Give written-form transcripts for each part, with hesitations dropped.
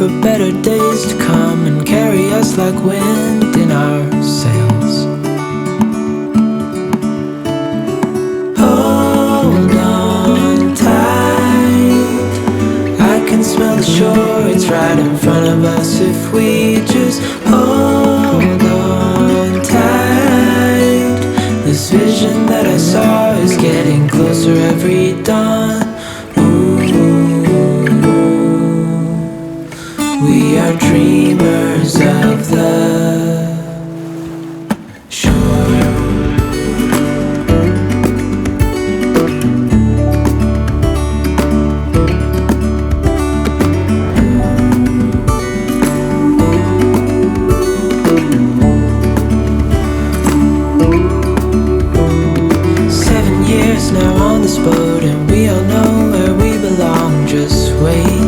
for better days to come and carry us like wind in our sails. Hold on tight, I can smell the shore, it's right in front of us if we just hold on tight. This vision that I saw is getting closer every dawn. We are dreamers of the shore. 7 years now on this boat, and we all know where we belong. Just wait.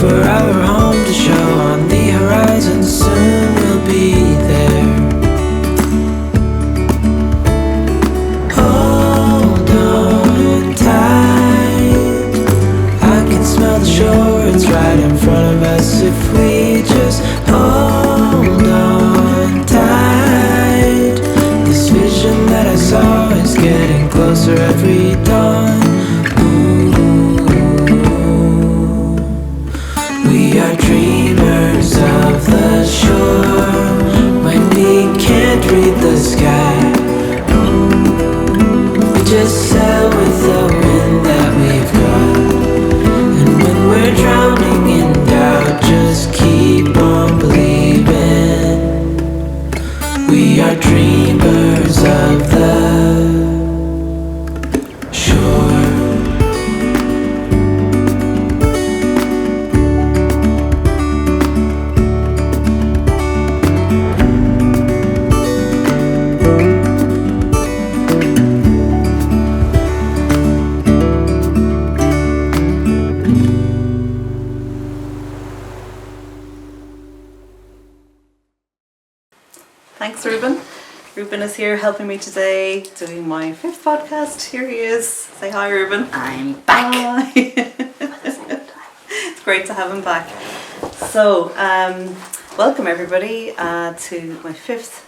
For our home to show on the horizon, soon we'll be there. Hold on tight, I can smell the shore, it's right in front of us if we just hold on tight. This vision that I saw is getting closer every dawn. We are dreamers of the shore when we can't read the sky. We just sail with the wind that we've got, and when we're drowning in doubt, just keep on believing. We are dreamers of the shore. Thanks, Ruben. Ruben is here helping me today, doing my 5th podcast. Here he is. Say hi, Ruben. I'm back. Hi. It's great to have him back. So, welcome everybody to my 5th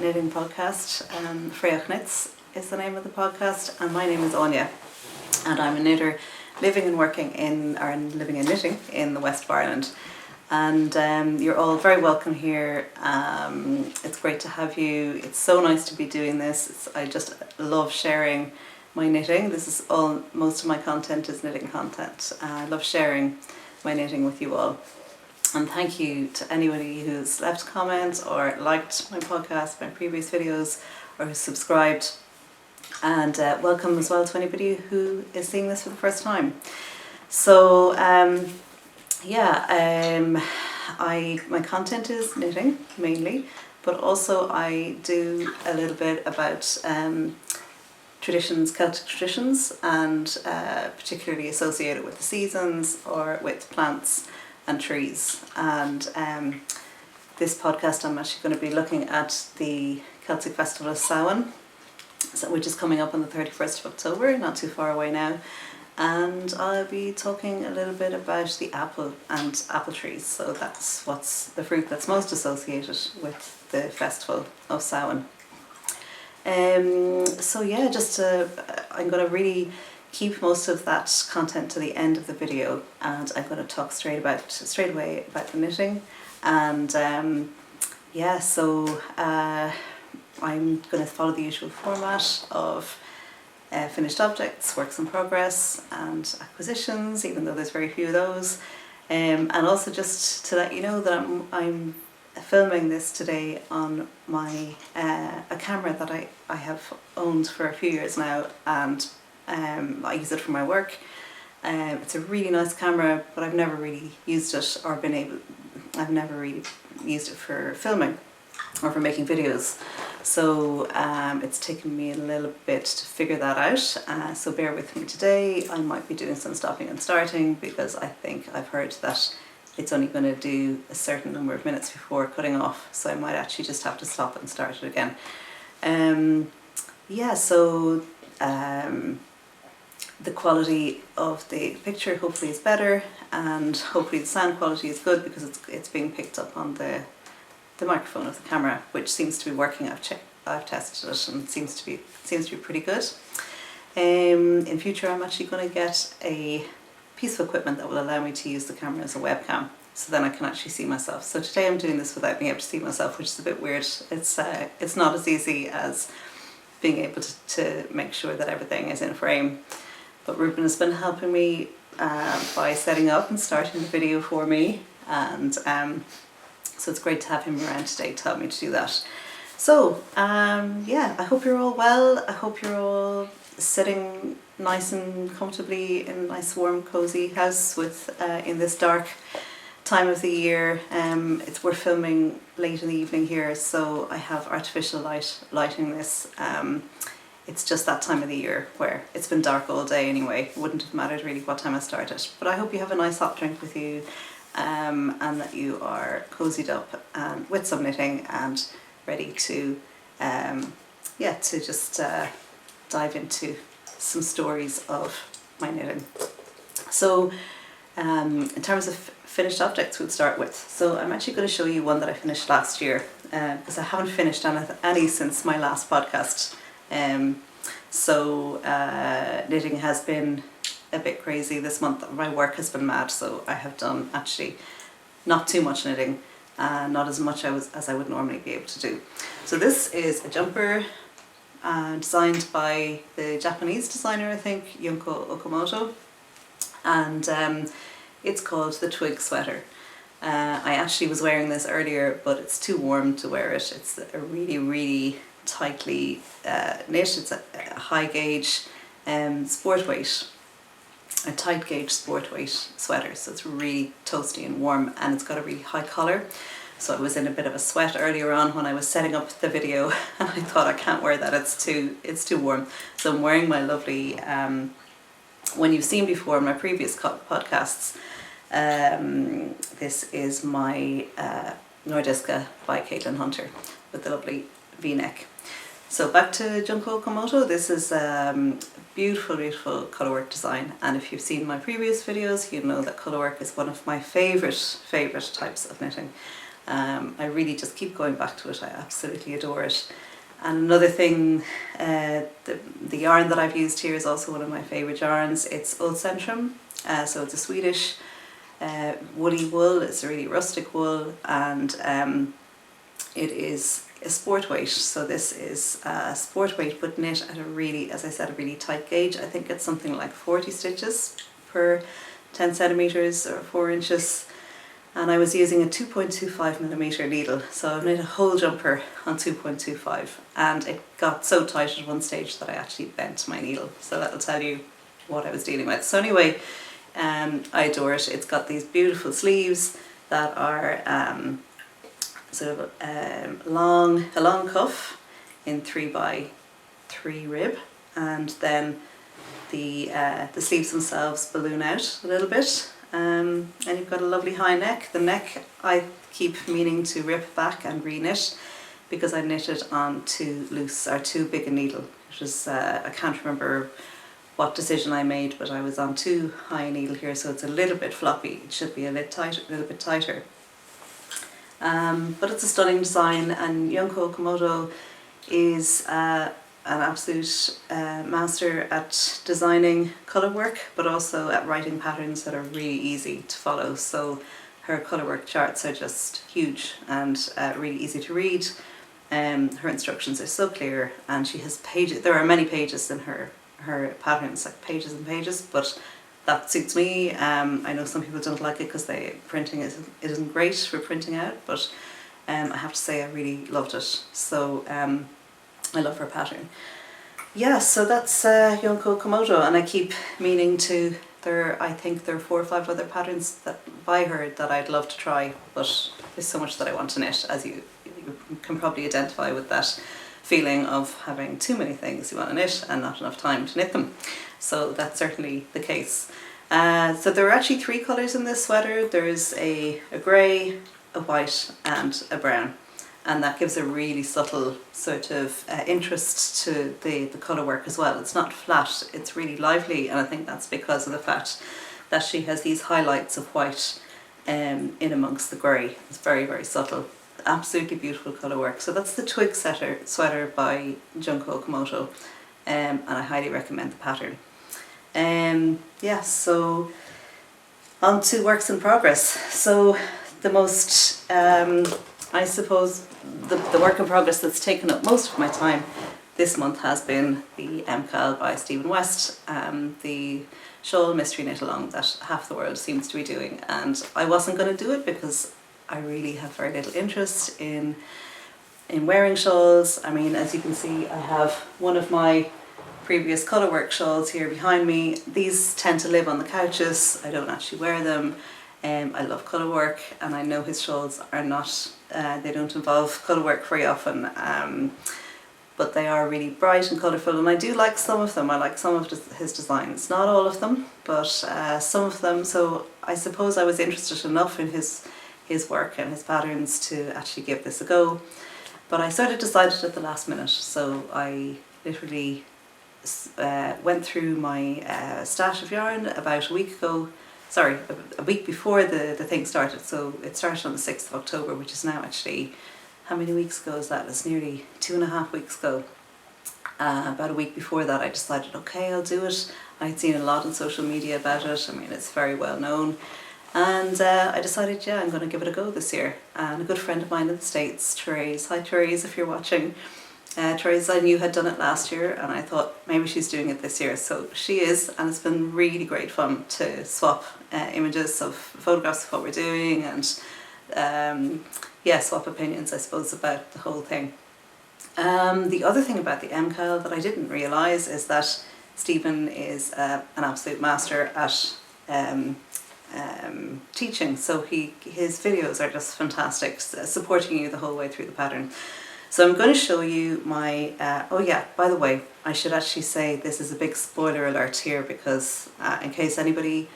knitting podcast. Fraoch Knits is the name of the podcast, and my name is Anya, and I'm a knitter living and knitting in the west of Ireland. And you're all very welcome here. It's great to have you. It's so nice to be doing this. I just love sharing my knitting. Most of my content is knitting content. I love sharing my knitting with you all. And thank you to anybody who's left comments or liked my podcast, my previous videos, or who's subscribed. And welcome as well to anybody who is seeing this for the first time. So, my content is knitting mainly, but also I do a little bit about Celtic traditions, and particularly associated with the seasons or with plants and trees. And this podcast I'm actually going to be looking at the Celtic festival of Samhain, which is coming up on the 31st of October, not too far away now. And I'll be talking a little bit about the apple and apple trees. So that's what's the fruit that's most associated with the festival of Samhain. I'm going to really keep most of that content to the end of the video, and I'm going to talk straight away about the knitting. And I'm going to follow the usual format of finished objects, works in progress, and acquisitions, even though there's very few of those. And also just to let you know that I'm filming this today on my a camera that I have owned for a few years now, and I use it for my work. It's a really nice camera, but I've never really used it I've never really used it for filming or for making videos. So it's taken me a little bit to figure that out, so bear with me today. I might be doing some stopping and starting because I think I've heard that it's only going to do a certain number of minutes before cutting off, so I might actually just have to stop and start it again. the quality of the picture hopefully is better, and hopefully the sound quality is good because it's being picked up on the microphone of the camera, which seems to be working. I've tested it and it seems to be pretty good. In future I'm actually going to get a piece of equipment that will allow me to use the camera as a webcam, so then I can actually see myself. So today I'm doing this without being able to see myself, which is a bit weird. It's not as easy as being able to make sure that everything is in frame. But Ruben has been helping me by setting up and starting the video for me, and so it's great to have him around today to help me to do that. So yeah, I hope you're all well. I hope you're all sitting nice and comfortably in a nice warm cozy house with in this dark time of the year. We're filming late in the evening here, so I have artificial lighting this. It's just that time of the year where it's been dark all day anyway. It wouldn't have mattered really what time I started. But I hope you have a nice hot drink with you, and that you are cozied up and with some knitting and ready to to just dive into some stories of my knitting. So in terms of finished objects, we'll start with. So I'm actually going to show you one that I finished last year, because I haven't finished any since my last podcast. Knitting has been a bit crazy this month. My work has been mad, so I have done actually not too much knitting, not as much as I would normally be able to do. So this is a jumper designed by the Japanese designer, I think, Junko Okamoto, and it's called the Twigs Sweater. I actually was wearing this earlier, but it's too warm to wear it. It's a really tightly knit. It's a high gauge sport weight, a tight gauge sport weight sweater, so it's really toasty and warm, and it's got a really high collar. So I was in a bit of a sweat earlier on when I was setting up the video, and I thought I can't wear that, it's too warm. So I'm wearing my lovely one you've seen before in my previous podcasts. This is my Nordiska by Caitlin Hunter with the lovely V-neck. So back to Junko Okamoto. This is beautiful colourwork design, and if you've seen my previous videos, you know that colourwork is one of my favourite types of knitting. I really just keep going back to it. I absolutely adore it. And another thing, the yarn that I've used here is also one of my favourite yarns. It's Ullcentrum, so it's a Swedish woolly wool. It's a really rustic wool, and it is a sport weight. So this is a sport weight but knit at a really, as I said, a really tight gauge. I think it's something like 40 stitches per 10 centimetres or 4 inches. And I was using a 2.25mm needle, so I've knit a whole jumper on 2.25, and it got so tight at one stage that I actually bent my needle, so that'll tell you what I was dealing with. So anyway, I adore it. It's got these beautiful sleeves that are sort of a long cuff in 3x3 rib, and then the sleeves themselves balloon out a little bit. And you've got a lovely high neck. The neck I keep meaning to rip back and re-knit because I knitted on too big a needle. It was, I can't remember what decision I made, but I was on too high a needle here, so it's a little bit floppy. It should be a little bit tighter. But it's a stunning design, and Junko Okamoto is an absolute master at designing colour work, but also at writing patterns that are really easy to follow. So her colour work charts are just huge and really easy to read. Her instructions are so clear, and she has pages. There are many pages in her patterns, like pages and pages, but that suits me. I know some people don't like it because printing isn't great for printing out, but I have to say I really loved it. So I love her pattern. Yeah, so that's Junko Okamoto, and I keep meaning to. I think there are 4 or 5 other patterns by her that I'd love to try, but there's so much that I want to knit, as you can probably identify with that feeling of having too many things you want to knit and not enough time to knit them. So that's certainly the case. So there are actually 3 colours in this sweater. There's a grey, a white and a brown. and that gives a really subtle sort of interest to the colour work as well. It's not flat, it's really lively, and I think that's because of the fact that she has these highlights of white in amongst the grey. It's very, very subtle. Absolutely beautiful colour work. So that's the Twigs Sweater by Junko Okamoto, and I highly recommend the pattern. Yeah, so on to works in progress. So the most, I suppose, the work in progress that's taken up most of my time this month has been the MKAL by Stephen West, the shawl mystery knit along that half the world seems to be doing, and I wasn't going to do it because I really have very little interest in wearing shawls. I mean, as you can see, I have one of my previous colourwork shawls here behind me. These tend to live on the couches. I don't actually wear them. I love colourwork, and I know his shawls are not, they don't involve colourwork very often, but they are really bright and colourful, and I do like some of them. I like some of his designs, not all of them, but some of them. So I suppose I was interested enough in his work and his patterns to actually give this a go, but I sort of decided at the last minute. So I literally went through my stash of yarn about a week ago, sorry, a week before the thing started. So it started on the 6th of October, which is now actually, how many weeks ago is that? It's nearly 2.5 weeks ago. About a week before that I decided, okay, I'll do it. I'd seen a lot on social media about it. I mean, it's very well known. And I decided, yeah, I'm going to give it a go this year. And a good friend of mine in the States, Therese, hi Therese if you're watching, Therese I knew had done it last year, and I thought maybe she's doing it this year. So she is, and it's been really great fun to swap images of photographs of what we're doing, and yeah, swap opinions, I suppose, about the whole thing. The other thing about the MKAL that I didn't realise is that Stephen is an absolute master at teaching, so his videos are just fantastic, supporting you the whole way through the pattern. So I'm going to show you my, oh yeah, by the way, I should actually say this is a big spoiler alert here, because in case anybody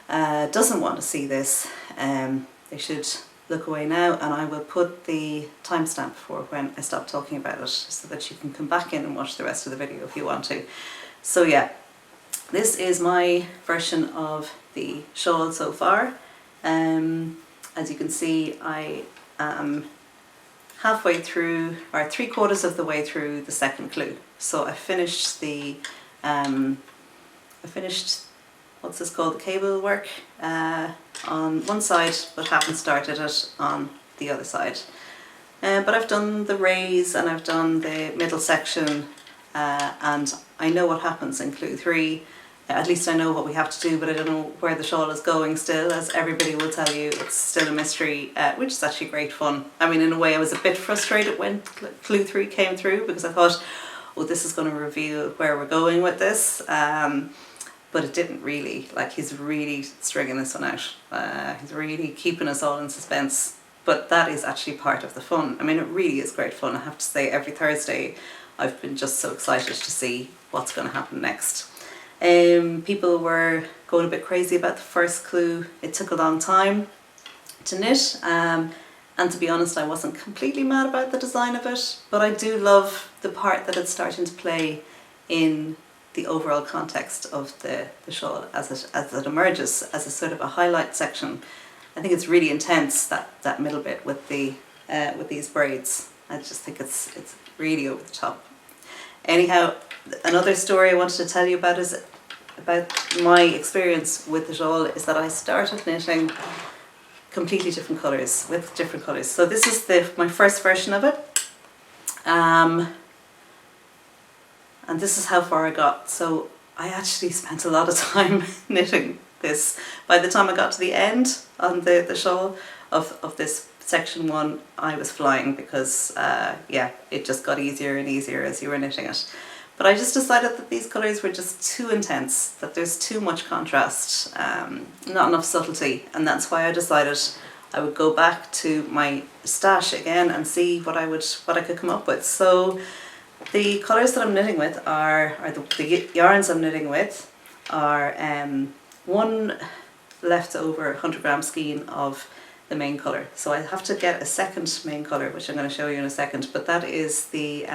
doesn't want to see this, they should look away now, and I will put the timestamp for when I stop talking about it, so that you can come back in and watch the rest of the video if you want to. So yeah, this is my version of the shawl so far. As you can see, I am halfway through, or 3/4 of the way through the second clue. So I finished the, what's this called, the cable work on one side, but haven't started it on the other side. But I've done the raise and I've done the middle section, and I know what happens in clue 3. At least I know what we have to do, but I don't know where the shawl is going still, as everybody will tell you. It's still a mystery, which is actually great fun. I mean, in a way I was a bit frustrated when clue 3 came through, because I thought, oh, this is going to reveal where we're going with this. But it didn't really. Like, he's really stringing this one out. He's really keeping us all in suspense. But that is actually part of the fun. I mean, it really is great fun. I have to say, every Thursday I've been just so excited to see what's going to happen next. People were going a bit crazy about the first clue. It took a long time to knit, and to be honest, I wasn't completely mad about the design of it, but I do love the part that it's starting to play in the overall context of the shawl as it emerges as a sort of a highlight section. I think it's really intense, that middle bit with the with these braids. I just think it's really over the top. Anyhow, another story I wanted to tell you about is about my experience with the shawl is that I started knitting completely different colours, with different colours. So this is my first version of it, and this is how far I got. So I actually spent a lot of time knitting this. By the time I got to the end on the shawl of this section 1, I was flying, because yeah, it just got easier and easier as you were knitting it. But I just decided that these colours were just too intense, that there's too much contrast, not enough subtlety, and that's why I decided I would go back to my stash again and see what I could come up with. So the colours that I'm knitting with the yarns I'm knitting with are one leftover 100-gram skein of the main colour. So I have to get a second main colour, which I'm going to show you in a second, but that is the,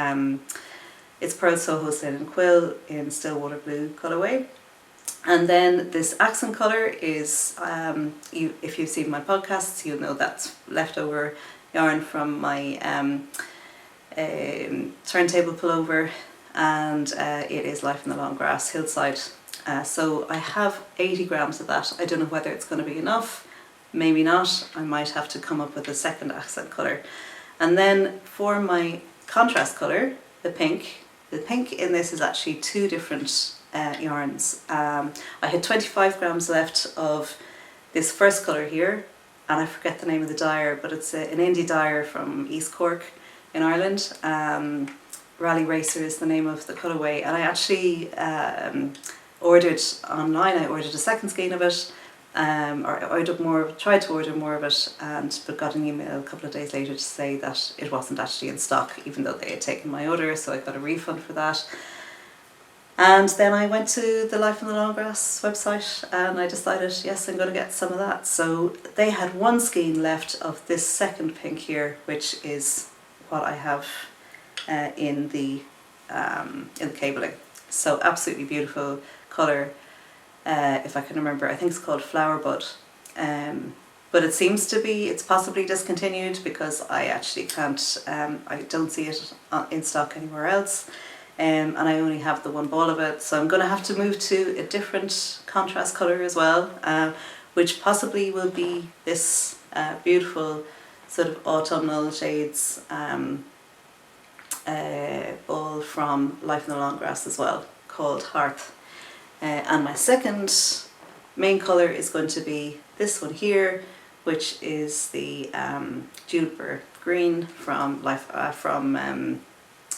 it's Purl Soho and Quill in Stillwater blue colourway. And then this accent colour is, if you've seen my podcasts, you'll know that's leftover yarn from my turntable pullover, and it is Life in the Long Grass Hillside. So I have 80 grams of that. I don't know whether it's going to be enough, maybe not. I might have to come up with a second accent colour. And then for my contrast colour, the pink in this is actually two different yarns. I had 25 grams left of this first colour here, and I forget the name of the dyer, but it's an indie dyer from East Cork in Ireland. Raleigh Racer is the name of the colourway, and I actually ordered online. I ordered a second skein of it, tried to order more of it, but got an email a couple of days later to say that it wasn't actually in stock, even though they had taken my order, so I got a refund for that. And then I went to the Life in the Long Grass website and I decided, yes, I'm going to get some of that. So they had one skein left of this second pink here, which is what I have in the cabling. So absolutely beautiful colour. If I can remember, I think it's called Flowerbud. But it seems to be, it's possibly discontinued because I actually can't, I don't see it in stock anywhere else. And I only have the one ball of it, so I'm going to have to move to a different contrast colour as well, which possibly will be this beautiful sort of autumnal shades ball from Life in the Long Grass as well, called Hearth. And my second main colour is going to be this one here, which is the Juniper green from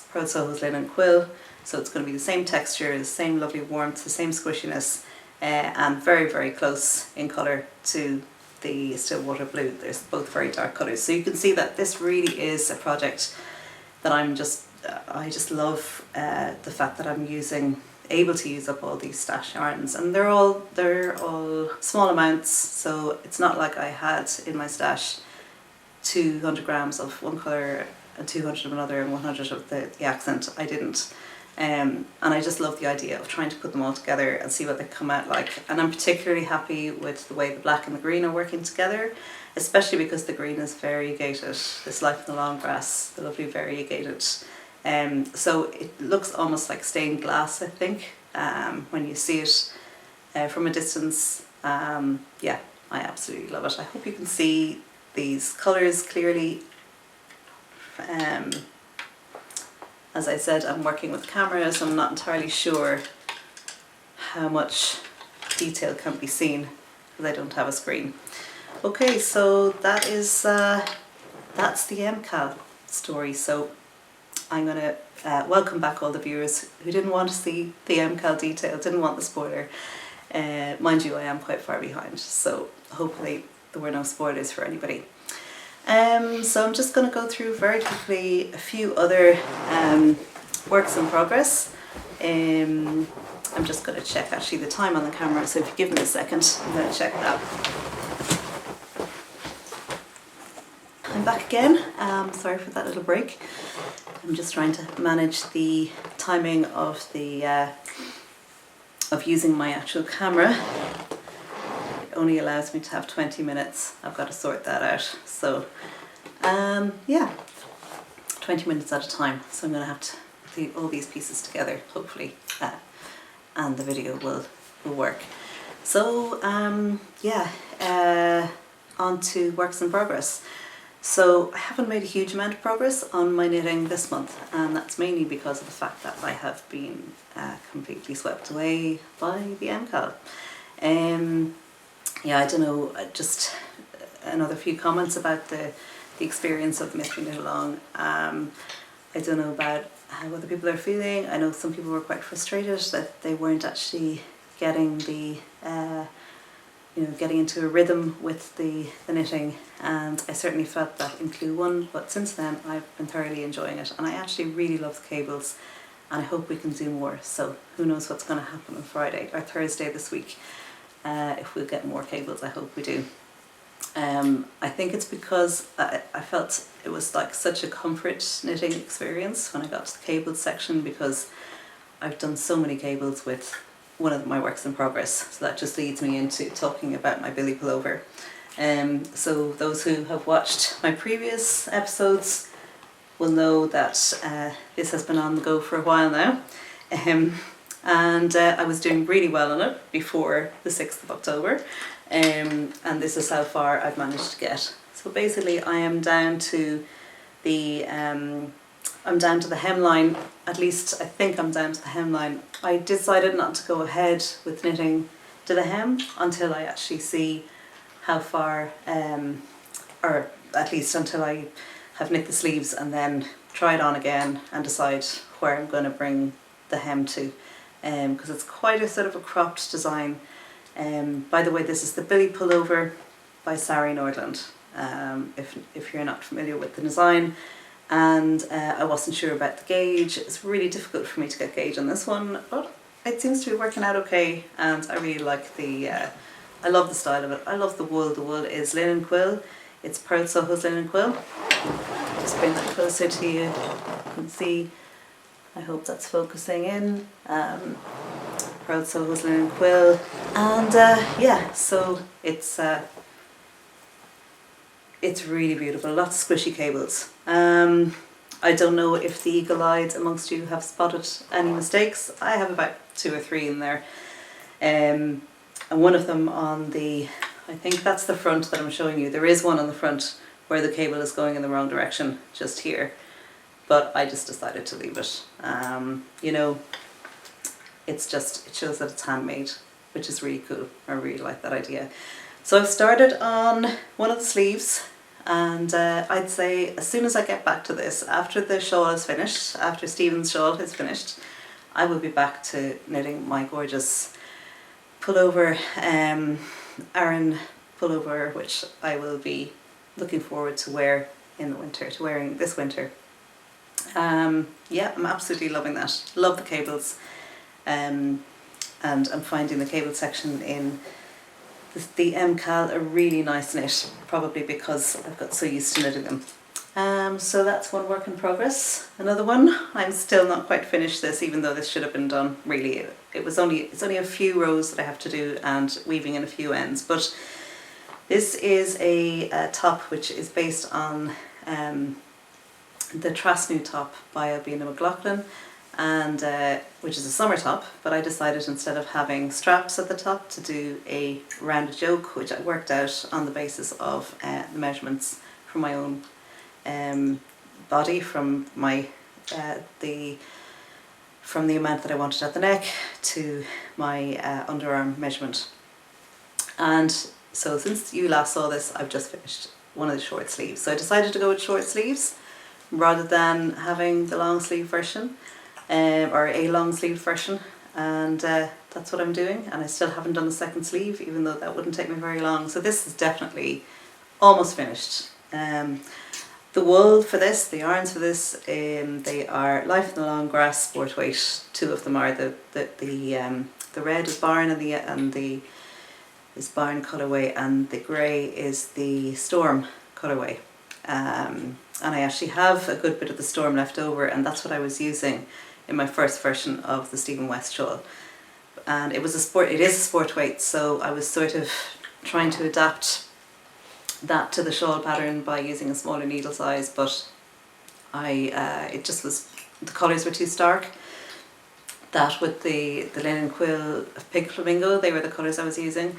Purl Soho's Linen Quill. So it's going to be the same texture, the same lovely warmth, the same squishiness, and very, very close in colour to the Stillwater blue. They're both very dark colours. So you can see that this really is a project that I just love the fact that I'm able to use up all these stash yarns, and they're all small amounts, so it's not like I had in my stash 200 grams of one colour and 200 of another and 100 of the accent. I didn't. And I just love the idea of trying to put them all together and see what they come out like. And I'm particularly happy with the way the black and the green are working together, especially because the green is variegated. This Life in the Long Grass, the lovely variegated. So it looks almost like stained glass, I think, when you see it from a distance. Yeah, I absolutely love it. I hope you can see these colours clearly. As I said, I'm working with camera, so I'm not entirely sure how much detail can be seen because I don't have a screen. Okay, so that is that's the MKAL story. So I'm going to welcome back all the viewers who didn't want to see the MKAL detail, didn't want the spoiler. Mind you, I am quite far behind, so hopefully there were no spoilers for anybody. So I'm just going to go through very quickly a few other works in progress. I'm just going to check actually the time on the camera, so if you give me a second, I'm going to check that. I'm back again. Sorry for that little break. I'm just trying to manage the timing of the of using my actual camera. Only allows me to have 20 minutes. I've got to sort that out. So yeah, 20 minutes at a time. So I'm going to have to do all these pieces together, hopefully, and the video will work. So yeah, on to works in progress. So I haven't made a huge amount of progress on my knitting this month, and that's mainly because of the fact that I have been completely swept away by the MKAL. Yeah, I don't know, just another few comments about the experience of Mystery Knit Along. I don't know about how other people are feeling. I know some people were quite frustrated that they weren't actually getting the, getting into a rhythm with the knitting, and I certainly felt that in Clue 1, but since then I've been thoroughly enjoying it, and I actually really love the cables, and I hope we can do more. So who knows what's going to happen on Friday or Thursday this week. If we'll get more cables, I hope we do. I think it's because I felt it was like such a comfort knitting experience when I got to the cables section, because I've done so many cables with one of my works in progress, so that just leads me into talking about my billy pullover. So those who have watched my previous episodes will know that this has been on the go for a while now, and I was doing really well on it before the 6th of October, and this is how far I've managed to get. So basically I am down to the hemline. At least I think I'm down to the hemline. I decided not to go ahead with knitting to the hem until I actually see how far, or at least until I have knit the sleeves, and then try it on again and decide where I'm going to bring the hem to, because it's quite a sort of a cropped design. By the way, this is the Billy Pullover by Sari Nordland, if you're not familiar with the design. And I wasn't sure about the gauge. It's really difficult for me to get gauge on this one, but it seems to be working out okay, and I really like the, I love the style of it. I love the wool. The wool is linen quill. It's Purl Soho's linen quill. Just bring that closer to you. You can see, I hope that's focusing in. Purl Soho's linen quill, and yeah, so it's really beautiful. Lots of squishy cables. I don't know if the eagle-eyed amongst you have spotted any mistakes. I have about 2 or 3 in there, and one of them on the, I think that's the front that I'm showing you. There is one on the front where the cable is going in the wrong direction, just here, but I just decided to leave it. You know, it's just, it shows that it's handmade, which is really cool. I really like that idea. So I've started on one of the sleeves, and I'd say as soon as I get back to this, after the shawl is finished, after Stephen's shawl is finished, I will be back to knitting my gorgeous pullover, Aran pullover, which I will be looking forward to wear in the winter, to wearing this winter. Yeah, I'm absolutely loving that. Love the cables, and I'm finding the cable section in the MKAL a really nice knit, probably because I've got so used to knitting them. So that's one work in progress. Another one, I'm still not quite finished this, even though this should have been done really. It's only a few rows that I have to do and weaving in a few ends, but this is a top which is based on the Trasnu top by Albina McLaughlin, and which is a summer top, but I decided instead of having straps at the top to do a rounded yoke, which I worked out on the basis of the measurements from my own body, from my from the amount that I wanted at the neck to my underarm measurement. And so since you last saw this, I've just finished one of the short sleeves. So I decided to go with short sleeves rather than having the long sleeve version, or a long sleeve version, and that's what I'm doing. And I still haven't done the second sleeve, even though that wouldn't take me very long. So this is definitely almost finished. The wool for this, the yarns for this, they are Life in the Long Grass Sport Weight. 2 of them are the red is Barn and the is Barn colourway, and the grey is the Storm colourway. And I actually have a good bit of the Storm left over, and that's what I was using in my first version of the Stephen West shawl. And it is a sport weight, so I was sort of trying to adapt that to the shawl pattern by using a smaller needle size, but it just was, the colours were too stark. That with the linen quill of Pink Flamingo, they were the colours I was using,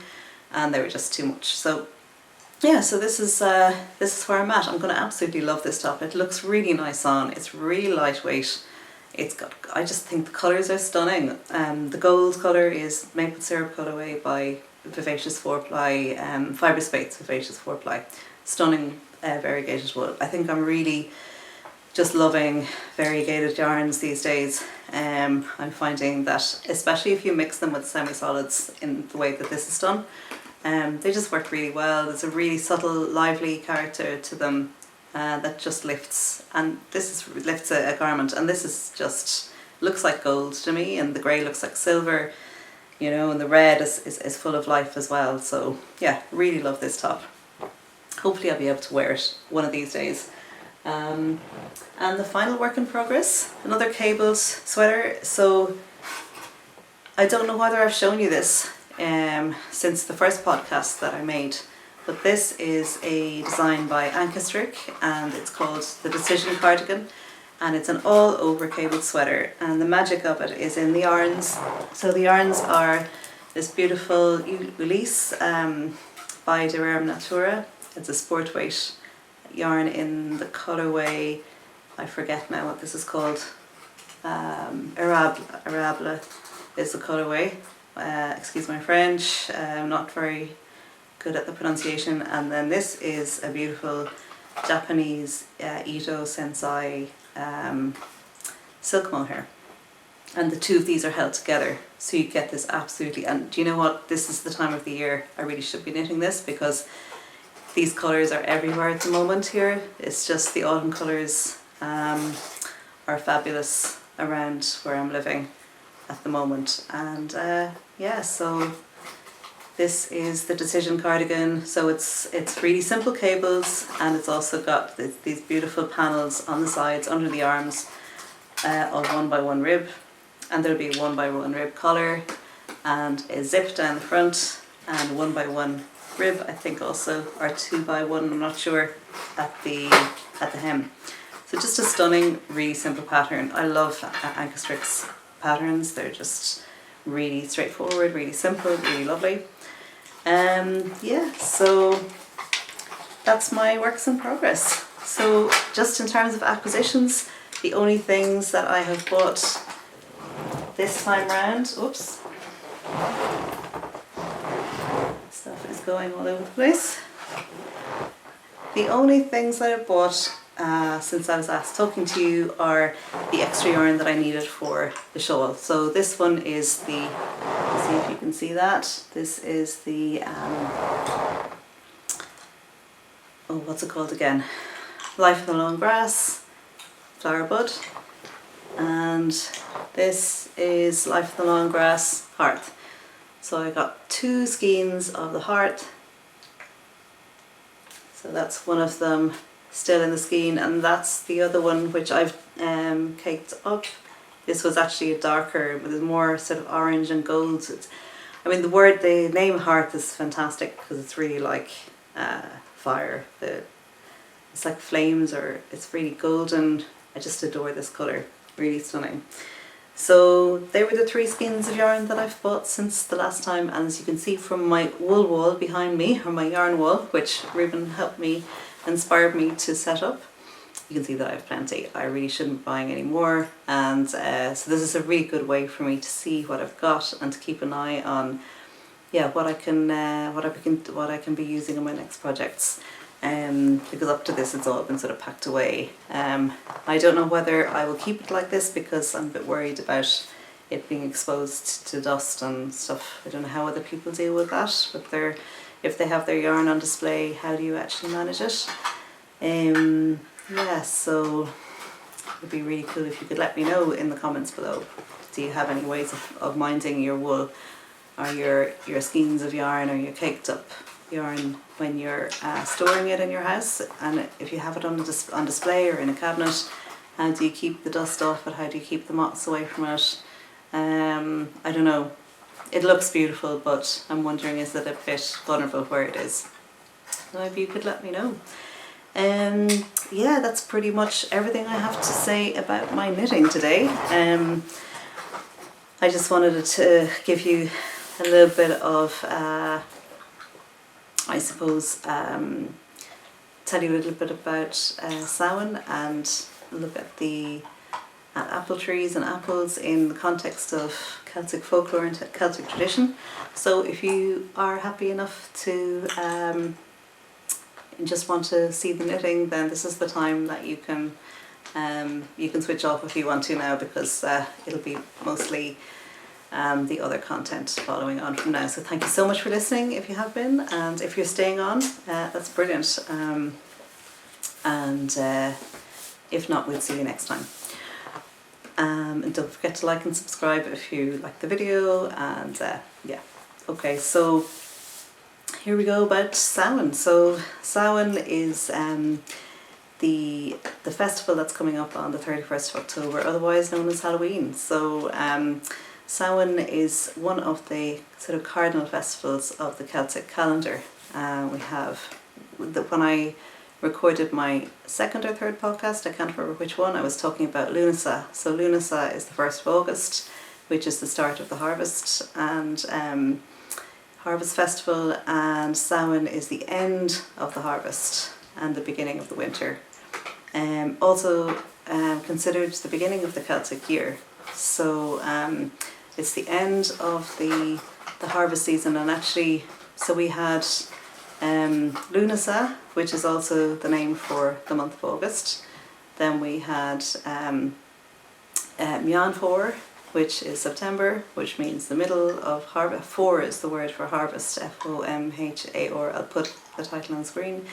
and they were just too much. So yeah, so this is where I'm at. I'm going to absolutely love this top. It looks really nice on. It's really lightweight. I just think the colours are stunning. The gold colour is Maple Syrup colourway by Vivacious 4-ply, Fibre Space Vivacious 4-ply. Stunning variegated wool. I think I'm really just loving variegated yarns these days. I'm finding that, especially if you mix them with semi-solids in the way that this is done, they just work really well. There's a really subtle, lively character to them that just lifts, and lifts a garment, and this is just looks like gold to me, and the grey looks like silver, you know, and the red is full of life as well. So yeah, really love this top. hopefully I'll be able to wear it one of these days. And the final work in progress, another cabled sweater. So I don't know whether I've shown you this since the first podcast that I made, but this is a design by Ankastrick and it's called the Decision Cardigan, and it's an all over cabled sweater, and the magic of it is in the yarns. So the yarns are this beautiful Ulysse by Dererm Natura. It's a sport weight yarn in the colourway, I forget now what this is called, Arable is the colourway, excuse my French, I'm not very good at the pronunciation. And then this is a beautiful Japanese Ito Sensai silk mohair, and the two of these are held together, so you get this absolutely, and do you know what, this is the time of the year I really should be knitting this, because these colours are everywhere at the moment here. It's just the autumn colours are fabulous around where I'm living at the moment. And yeah, so this is the Decision Cardigan. So it's really simple cables, and it's also got these beautiful panels on the sides under the arms of 1x1 rib, and there'll be a 1x1 rib collar and a zip down the front and 1x1 rib, I think also, or 2x1, I'm not sure, at the hem. So just a stunning, really simple pattern. I love Ankastrick's patterns. They're just really straightforward, really simple, really lovely. Yeah, so that's my works in progress. So just in terms of acquisitions, the only things that I have bought this time round, oops, stuff is going all over the place. The only things that I bought since I was last talking to you are the extra yarn that I needed for the shawl. So this one is the, let's see if you can see that, this is the, oh, what's it called again? Life of the Long Grass, Flowerbud, and this is Life of the Long Grass, Hearth. So I got 2 skeins of the Hearth, so that's one of them still in the skein, and that's the other one which I've caked up. This was actually a darker, but there's more sort of orange and gold. I mean, the name Hearth is fantastic because it's really like fire. It's like flames, or it's really golden. I just adore this colour, really stunning. So they were the 3 skeins of yarn that I've bought since the last time, and as you can see from my wool wall behind me, or my yarn wall, which Ruben helped me, inspired me to set up, you can see that I have plenty. I really shouldn't be buying any more, and so this is a really good way for me to see what I've got and to keep an eye on, yeah, what I can be using in my next projects. Because up to this it's all been sort of packed away. I don't know whether I will keep it like this because I'm a bit worried about it being exposed to dust and stuff. I don't know how other people deal with that, but if they have their yarn on display, how do you actually manage it? Yeah, so it would be really cool if you could let me know in the comments below. Do you have any ways of minding your wool, or your skeins of yarn, or your caked up yarn when you're storing it in your house? And if you have it on display or in a cabinet, how do you keep the dust off it? How do you keep the moths away from it? I don't know. It looks beautiful, but I'm wondering, is it a bit vulnerable where it is? So if you could let me know. Yeah, that's pretty much everything I have to say about my knitting today. I just wanted to give you a little bit of I suppose tell you a little bit about Samhain, and look at the apple trees and apples in the context of Celtic folklore and Celtic tradition. So if you are happy enough to just want to see the knitting, then this is the time that you can switch off if you want to now, because it'll be mostly the other content following on from now. So thank you so much for listening if you have been, and if you're staying on, that's brilliant. And if not, we'll see you next time. And don't forget to like and subscribe if you like the video, and yeah, okay, so here we go about Samhain. So Samhain is the festival that's coming up on the 31st of October, otherwise known as Halloween. So Samhain is one of the sort of cardinal festivals of the Celtic calendar. We have, when I recorded my second or third podcast, I can't remember which one, I was talking about Lunasa. So Lunasa is the 1st of August, which is the start of the harvest and harvest festival, and Samhain is the end of the harvest and the beginning of the winter. Also considered the beginning of the Celtic year. So it's the end of the harvest season, and actually, so we had Lunasa, which is also the name for the month of August. Then we had Mianfor, which is September, which means the middle of harvest. For is the word for harvest, Fomhar. I'll put the title on screen.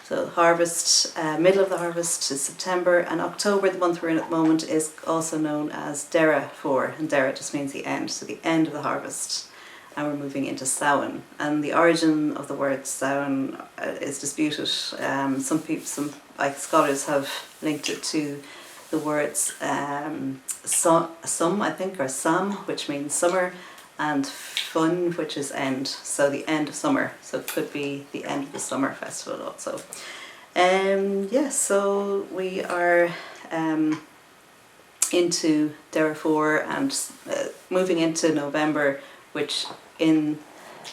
So harvest, middle of the harvest is September, and October, the month we're in at the moment, is also known as Dara For, and Dara just means the end, so the end of the harvest. And we're moving into Samhain, and the origin of the word Samhain is disputed. Some scholars have linked it to the words sum, I think, or sam, which means summer, and fun, which is end, so the end of summer. So it could be the end of the summer festival also. So we are into Dara and moving into November, which in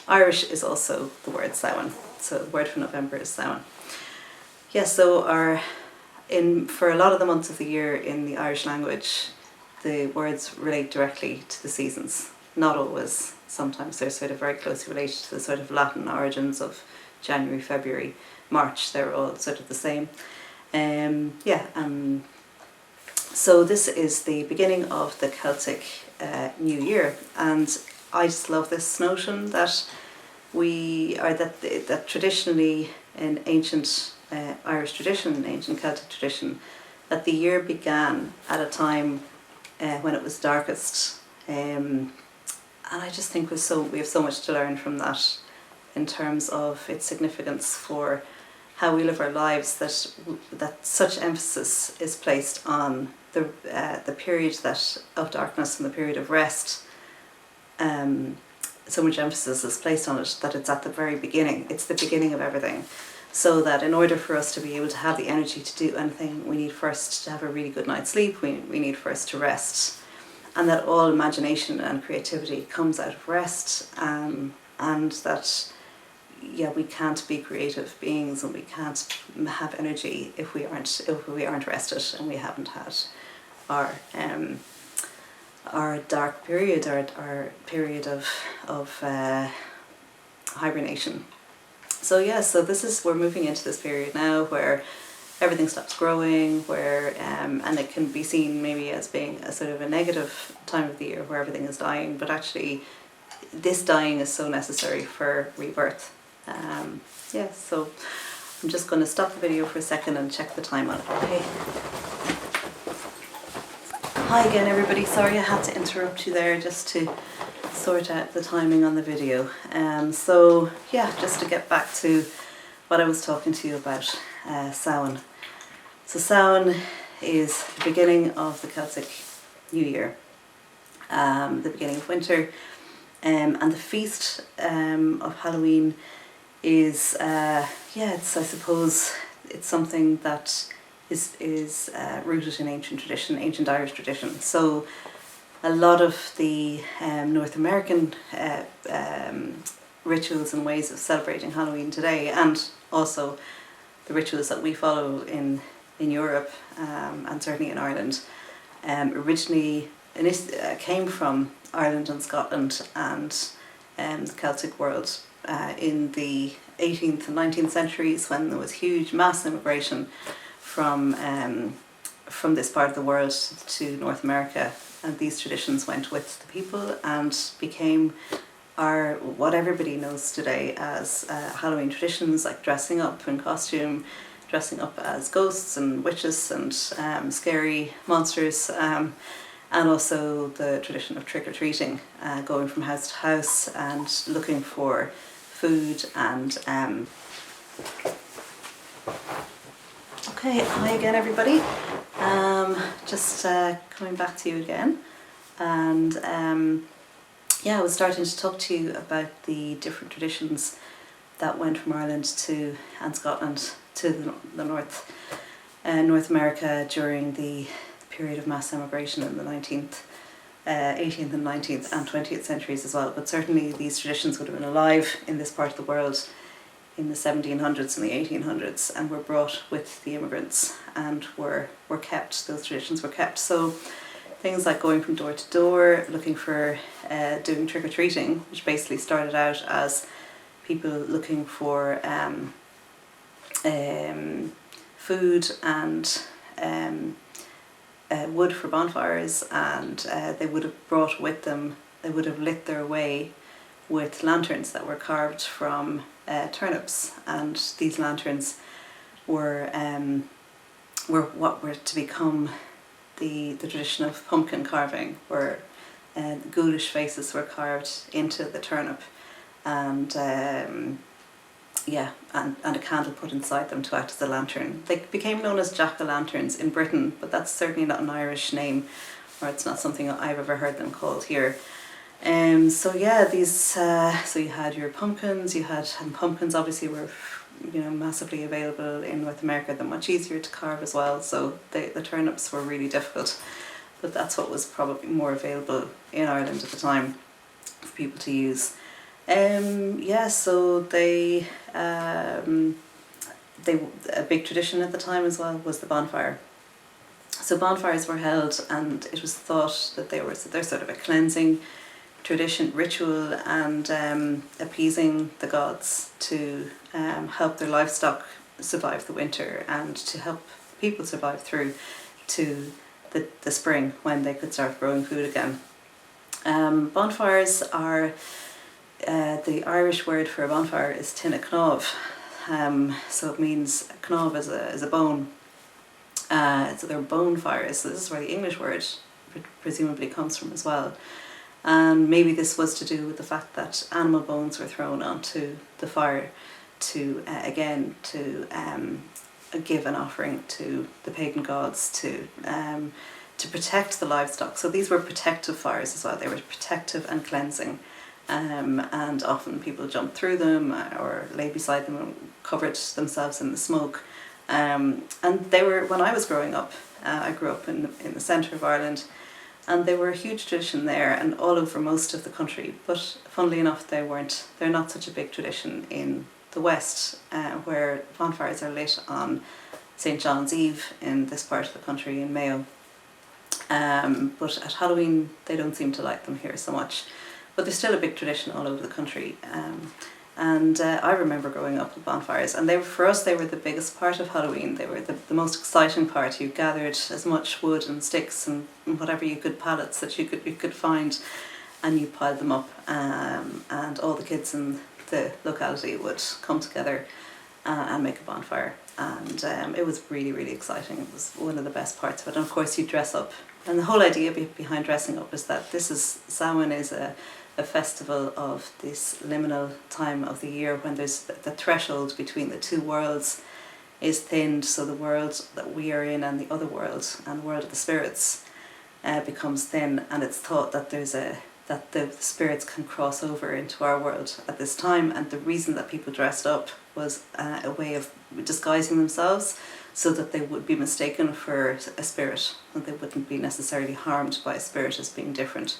Irish is also the word Samhain. So the word for November is Samhain. So for a lot of the months of the year in the Irish language, the words relate directly to the seasons. Not always. Sometimes they're sort of very closely related to the sort of Latin origins of January, February, March. They're all sort of the same. So this is the beginning of the Celtic New Year, and I just love this notion that that traditionally in ancient Irish tradition, ancient Celtic tradition, that the year began at a time when it was darkest. And I just think we have so much to learn from that in terms of its significance for how we live our lives, that such emphasis is placed on the period of darkness and the period of rest. So much emphasis is placed on it that it's at the very beginning. It's the beginning of everything. So that in order for us to be able to have the energy to do anything, we need first to have a really good night's sleep. We need first to rest. And that all imagination and creativity comes out of rest, and that we can't be creative beings and we can't have energy if we aren't rested and we haven't had our dark period, our period of hibernation. So we're moving into this period now where everything stops growing, where and it can be seen maybe as being a sort of a negative time of the year where everything is dying, but actually this dying is so necessary for rebirth. So I'm just going to stop the video for a second and check the time on it. Okay. Hi again everybody, sorry I had to interrupt you there just to sort out the timing on the video. Just to get back to what I was talking to you about, Samhain. So Samhain is the beginning of the Celtic New Year, the beginning of winter, and the feast of Halloween is, I suppose it's something that is rooted in ancient tradition, ancient Irish tradition. So a lot of the North American rituals and ways of celebrating Halloween today, and also the rituals that we follow in Europe and certainly in Ireland, originally came from Ireland and Scotland and the Celtic world in the 18th and 19th centuries, when there was huge mass immigration from this part of the world to North America, and these traditions went with the people and became what everybody knows today as Halloween traditions, like dressing up in costume, dressing up as ghosts and witches and scary monsters, and also the tradition of trick-or-treating, going from house to house and looking for food and okay, hi again everybody. Just coming back to you again, and yeah, I was starting to talk to you about the different traditions that went from Ireland to and Scotland to the North America during the period of mass emigration in the 18th and 19th and 20th centuries as well. But certainly these traditions would have been alive in this part of the world in the 1700s and the 1800s, and were brought with the immigrants and were kept. Those traditions were kept. So things like going from door to door, looking for doing trick-or-treating, which basically started out as people looking for food and wood for bonfires, and they would have brought with them, they would have lit their way with lanterns that were carved from turnips, and these lanterns were what were to become the tradition of pumpkin carving, where ghoulish faces were carved into the turnip, and yeah, and a candle put inside them to act as a lantern. They became known as jack-o'-lanterns in Britain, but that's certainly not an Irish name, or it's not something I've ever heard them called here. So yeah, these so you had your pumpkins, and pumpkins obviously were, you know, massively available in North America. They're much easier to carve as well, so the turnips were really difficult, but that's what was probably more available in Ireland at the time for people to use. Yeah, so a big tradition at the time as well was the bonfire. So bonfires were held, and it was thought that they're sort of a cleansing tradition, ritual, and appeasing the gods to help their livestock survive the winter, and to help people survive through to the spring when they could start growing food again. Bonfires are, the Irish word for a bonfire is tinna knobh, so it means knobh is a bone. So they're bone fires, so this is where the English word presumably comes from as well. And maybe this was to do with the fact that animal bones were thrown onto the fire to give an offering to the pagan gods to protect the livestock. So these were protective fires as well. They were protective and cleansing, and often people jumped through them or lay beside them and covered themselves in the smoke. And they were, when I was growing up, I grew up in the centre of Ireland, and they were a huge tradition there and all over most of the country. But funnily enough, they're not such a big tradition in the West, where bonfires are lit on St. John's Eve in this part of the country in Mayo. But at Halloween, they don't seem to like them here so much. But there's still a big tradition all over the country. And I remember growing up with bonfires, and for us they were the biggest part of Halloween. They were the most exciting part. You gathered as much wood and sticks and whatever you could, pallets that you could find, and you piled them up, and all the kids in the locality would come together and make a bonfire. And it was really, really exciting. It was one of the best parts of it. And of course you dress up, and the whole idea behind dressing up is that Samhain is a festival of this liminal time of the year when there's the threshold between the two worlds is thinned, so the world that we are in and the other world, and the world of the spirits, becomes thin, and it's thought that that the spirits can cross over into our world at this time. And the reason that people dressed up was a way of disguising themselves so that they would be mistaken for a spirit, and they wouldn't be necessarily harmed by a spirit as being different,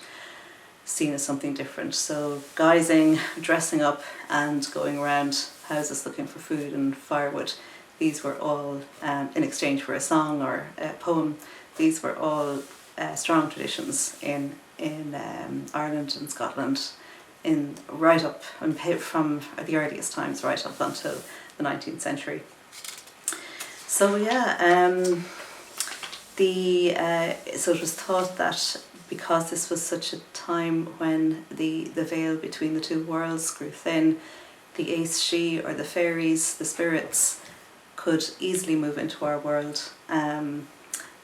seen as something different. So guising, dressing up, and going around houses looking for food and firewood, these were all, in exchange for a song or a poem, these were all strong traditions in Ireland and Scotland right up from the earliest times right up until the 19th century. So yeah, so it was thought that because this was such a time when the veil between the two worlds grew thin, the Aes She, or the fairies, the spirits, could easily move into our world, and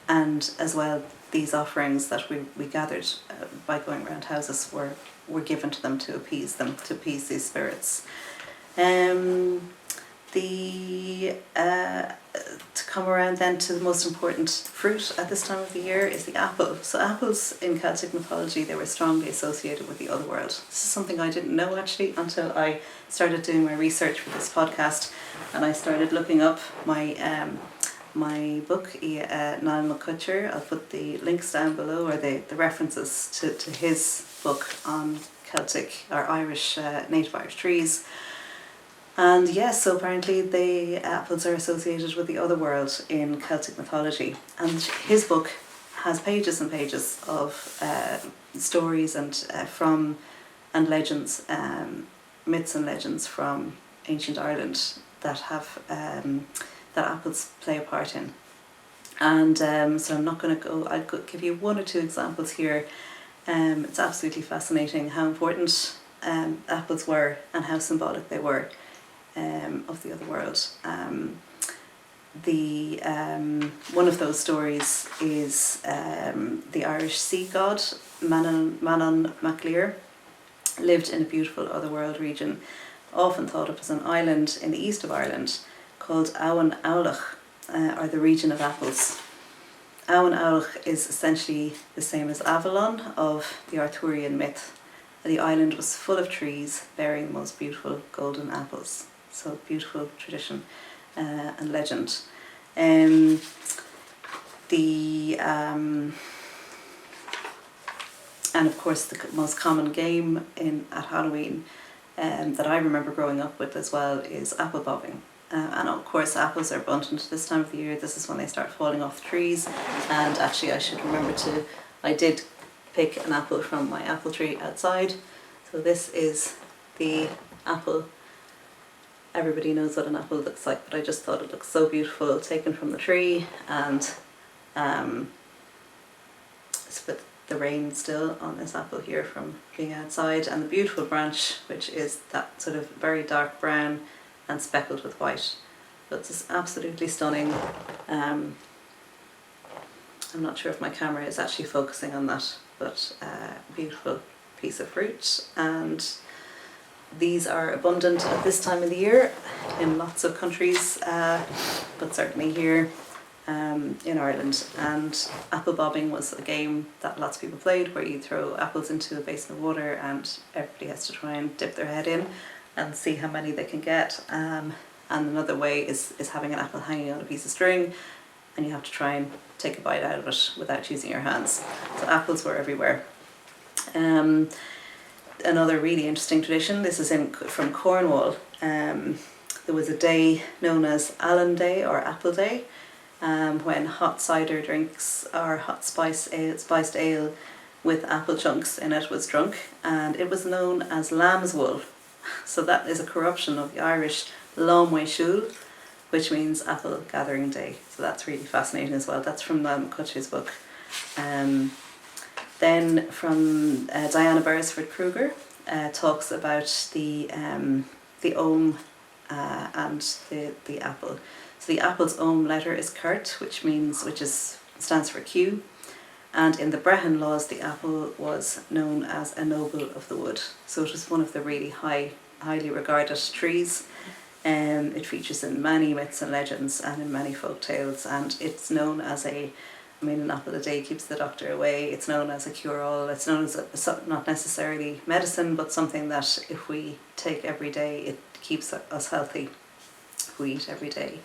as well these offerings that we gathered by going around houses were given to them to appease these spirits. To come around then to the most important fruit at this time of the year is the apple. So apples in Celtic mythology, they were strongly associated with the other world. This is something I didn't know actually until I started doing my research for this podcast, and I started looking up my book, Niall McCutcher. I'll put the links down below, or the references to his book on Celtic or Irish, native Irish trees. And yes, so apparently the apples are associated with the other world in Celtic mythology. And his book has pages and pages of stories and legends, myths and legends from ancient Ireland that have that apples play a part in. And so I'm not going to go. I'll give you one or two examples here. It's absolutely fascinating how important apples were and how symbolic they were. Of the other world. One of those stories is the Irish sea god Manon MacLear lived in a beautiful otherworld region, often thought of as an island in the east of Ireland, called Abhainn Eollach, or the region of apples. Abhainn Eollach is essentially the same as Avalon of the Arthurian myth. The island was full of trees bearing the most beautiful golden apples. So beautiful tradition and legend. And of course the most common game at Halloween that I remember growing up with as well is apple bobbing. And of course apples are abundant this time of the year. This is when they start falling off the trees. And actually I should remember I did pick an apple from my apple tree outside. So this is the apple. Everybody knows what an apple looks like, but I just thought it looked so beautiful, taken from the tree, and it's with the rain still on this apple here from being outside, and the beautiful branch, which is that sort of very dark brown and speckled with white. But it's just absolutely stunning. I'm not sure if my camera is actually focusing on that, but beautiful piece of fruit. And these are abundant at this time of the year in lots of countries, but certainly here in Ireland. And apple bobbing was a game that lots of people played, where you throw apples into a basin of water and everybody has to try and dip their head in and see how many they can get. And another way is having an apple hanging on a piece of string, and you have to try and take a bite out of it without using your hands. So apples were everywhere. Another really interesting tradition, this is from Cornwall. There was a day known as Allen Day or Apple Day, when hot cider drinks or hot spiced ale with apple chunks in it was drunk, and it was known as lamb's wool. So that is a corruption of the Irish Lámhaidh Siúil, which means apple gathering day. So that's really fascinating as well. That's from McCutcher's book. Then from Diana Beresford Kruger talks about the ohm and the apple. So the apple's ohm letter is Curt, which stands for Q. And in the Brehon laws, the apple was known as a noble of the wood. So it was one of the really highly regarded trees. It features in many myths and legends and in many folk tales, and it's known as an apple a day keeps the doctor away. It's known as a cure-all. It's known as not necessarily medicine, but something that if we take every day, it keeps us healthy. We eat every day.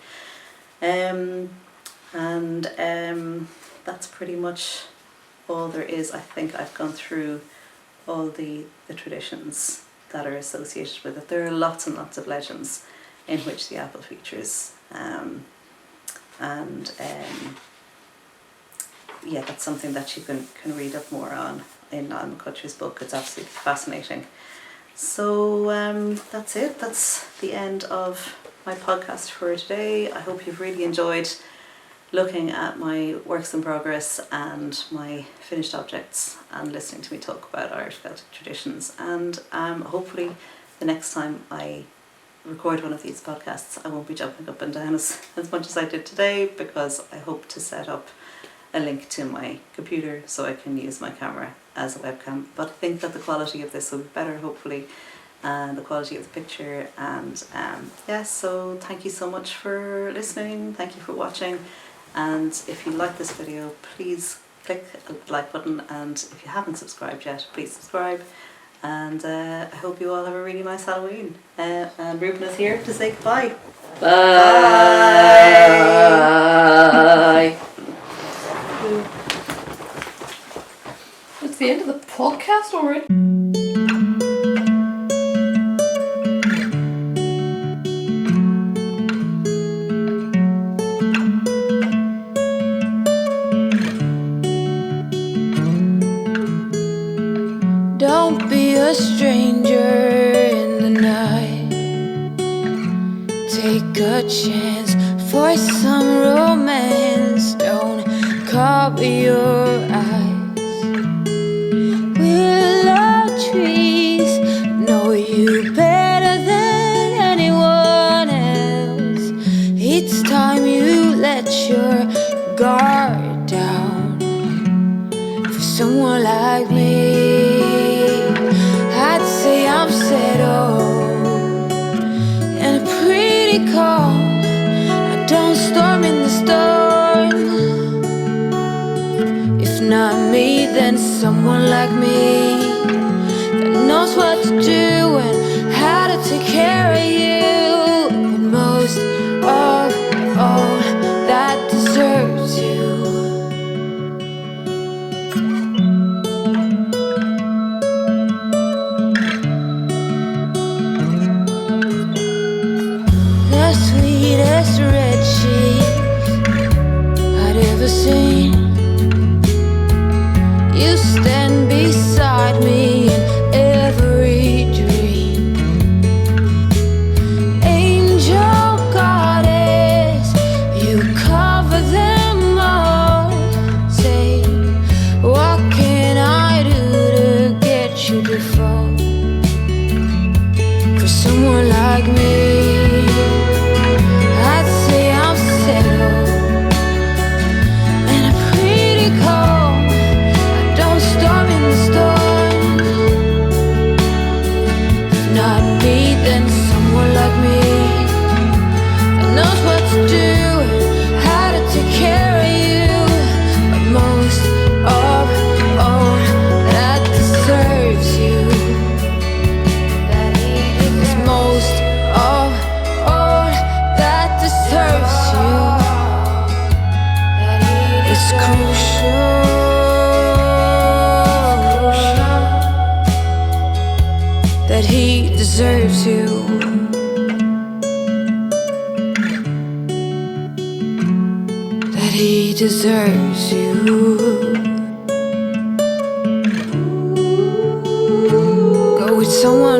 That's pretty much all there is. I think I've gone through all the traditions that are associated with it. There are lots and lots of legends in which the apple features. Yeah, that's something that you can read up more on in Niall McCutcher's book. It's absolutely fascinating. So that's it. That's the end of my podcast for today. I hope you've really enjoyed looking at my works in progress and my finished objects and listening to me talk about Irish Celtic traditions. And hopefully the next time I record one of these podcasts, I won't be jumping up and down as much as I did today, because I hope to set up a link to my computer so I can use my camera as a webcam. But I think that the quality of this will be better, hopefully, and the quality of the picture. And yeah, so thank you so much for listening, thank you for watching, and if you like this video, please click the like button, and if you haven't subscribed yet, please subscribe. And I hope you all have a really nice Halloween. And Ruben is here to say goodbye. Bye. It's the end of the podcast already. Don't be a stranger in the night. Take a chance for some romance. Don't cover your eyes. Willow trees know you better than anyone else. It's time you let your guard down for someone like me. I'd say I'm settled and pretty calm. I don't storm in the storm. If not me, then someone like me that knows what to do and how to take care of you. But most of all, that deserves you. The sweetest red cheese I'd ever seen. You stand beside me in every dream. Angel goddess, you cover them all. Say, what can I do to get you to fall for someone like me? I'd say I'm settled and I'm pretty calm. I don't storm in the storm. If not me, then someone like me that knows what to do and how to take care of you. But most of all, that deserves you. It's most of all that deserves you. It's crucial that he deserves you. That he deserves you. Go with someone